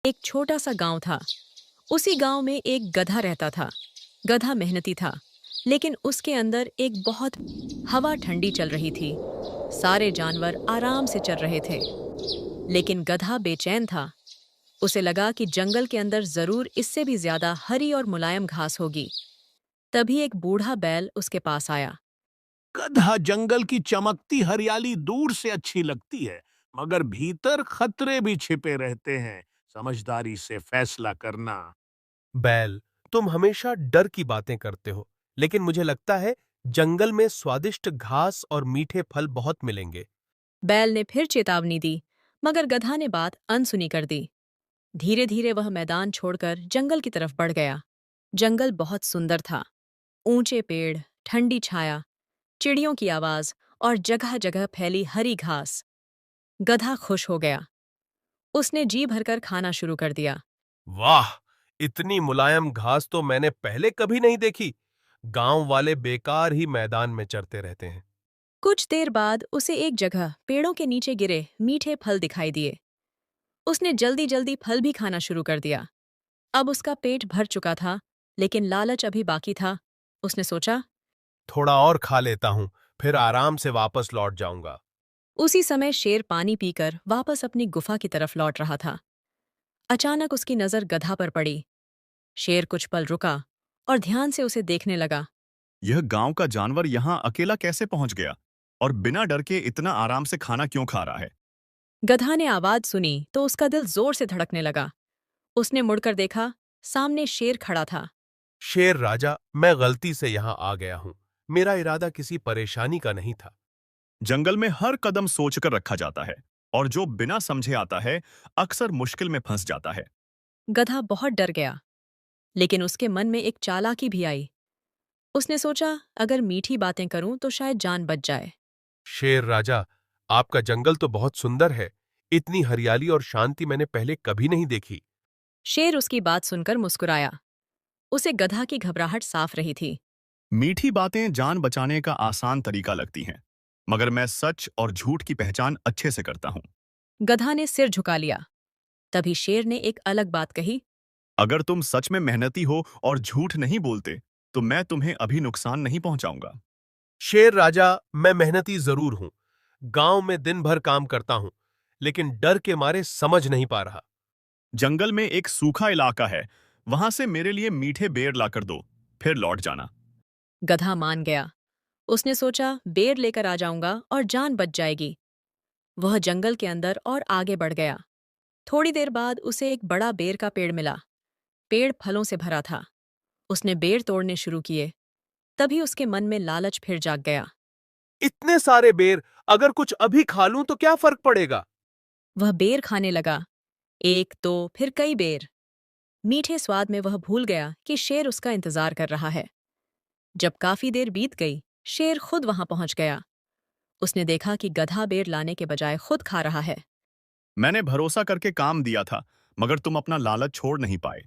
एक छोटा सा गांव था। उसी गांव में एक गधा रहता था। गधा मेहनती था, लेकिन उसके अंदर एक बहुत हवा ठंडी चल रही थी। सारे जानवर आराम से चल रहे थे, लेकिन गधा बेचैन था। उसे लगा कि जंगल के अंदर जरूर इससे भी ज्यादा हरी और मुलायम घास होगी। तभी एक बूढ़ा बैल उसके पास आया। गधा जंगल की चमकती हरियाली दूर से अच्छी लगती है, मगर भीतर खतरे भी छिपे रहते हैं। समझदारी से फैसला करना। बैल, तुम हमेशा डर की बातें करते हो, लेकिन मुझे लगता है जंगल में स्वादिष्ट घास और मीठे फल बहुत मिलेंगे। बैल ने फिर चेतावनी दी, मगर गधा ने बात अनसुनी कर दी। धीरे धीरे वह मैदान छोड़कर जंगल की तरफ बढ़ गया। जंगल बहुत सुंदर था। ऊंचे पेड़, ठंडी छाया, चिड़ियों की आवाज और जगह जगह फैली हरी घास। गधा खुश हो गया। उसने जी भरकर खाना शुरू कर दिया। वाह, इतनी मुलायम घास तो मैंने पहले कभी नहीं देखी। गांव वाले बेकार ही मैदान में चरते रहते हैं। कुछ देर बाद उसे एक जगह पेड़ों के नीचे गिरे मीठे फल दिखाई दिए। उसने जल्दी जल्दी फल भी खाना शुरू कर दिया। अब उसका पेट भर चुका था, लेकिन लालच अभी बाकी था। उसने सोचा। थोड़ा और खा लेता हूं, फिर आराम से वापस लौट जाऊंगा। उसी समय शेर पानी पीकर वापस अपनी गुफा की तरफ लौट रहा था। अचानक उसकी नजर गधा पर पड़ी। शेर कुछ पल रुका और ध्यान से उसे देखने लगा। यह गांव का जानवर यहाँ अकेला कैसे पहुंच गया और बिना डर के इतना आराम से खाना क्यों खा रहा है? गधा ने आवाज सुनी तो उसका दिल जोर से धड़कने लगा। उसने मुड़कर देखा, सामने शेर खड़ा था। शेर राजा, मैं गलती से यहाँ आ गया हूँ। मेरा इरादा किसी परेशानी का नहीं था। जंगल में हर कदम सोचकर रखा जाता है और जो बिना समझे आता है अक्सर मुश्किल में फंस जाता है। गधा बहुत डर गया, लेकिन उसके मन में एक चालाकी भी आई। उसने सोचा, अगर मीठी बातें करूं तो शायद जान बच जाए। शेर राजा, आपका जंगल तो बहुत सुंदर है। इतनी हरियाली और शांति मैंने पहले कभी नहीं देखी। शेर उसकी बात सुनकर मुस्कुराया। उसे गधा की घबराहट साफ रही थी। मीठी बातें जान बचाने का आसान तरीका लगती हैं, मगर मैं सच और झूठ की पहचान अच्छे से करता हूँ। गधा ने सिर झुका लिया। तभी शेर ने एक अलग बात कही। अगर तुम सच में मेहनती हो और झूठ नहीं बोलते, तो मैं तुम्हें अभी नुकसान नहीं पहुंचाऊंगा। शेर राजा, मैं मेहनती जरूर हूँ। गांव में दिन भर काम करता हूँ, लेकिन डर के मारे समझ नहीं पा रहा। जंगल में एक सूखा इलाका है, वहां से मेरे लिए मीठे बेर लाकर दो, फिर लौट जाना। गधा मान गया। उसने सोचा, बेर लेकर आ जाऊंगा और जान बच जाएगी। वह जंगल के अंदर और आगे बढ़ गया। थोड़ी देर बाद उसे एक बड़ा बेर का पेड़ मिला। पेड़ फलों से भरा था। उसने बेर तोड़ने शुरू किए। तभी उसके मन में लालच फिर जाग गया। इतने सारे बेर, अगर कुछ अभी खा लूं तो क्या फर्क पड़ेगा? वह बेर खाने लगा, एक दो फिर कई बेर। मीठे स्वाद में वह भूल गया कि शेर उसका इंतजार कर रहा है। जब काफी देर बीत गई, शेर खुद वहां पहुंच गया। उसने देखा कि गधा बेर लाने के बजाय खुद खा रहा है। मैंने भरोसा करके काम दिया था, मगर तुम अपना लालच छोड़ नहीं पाए।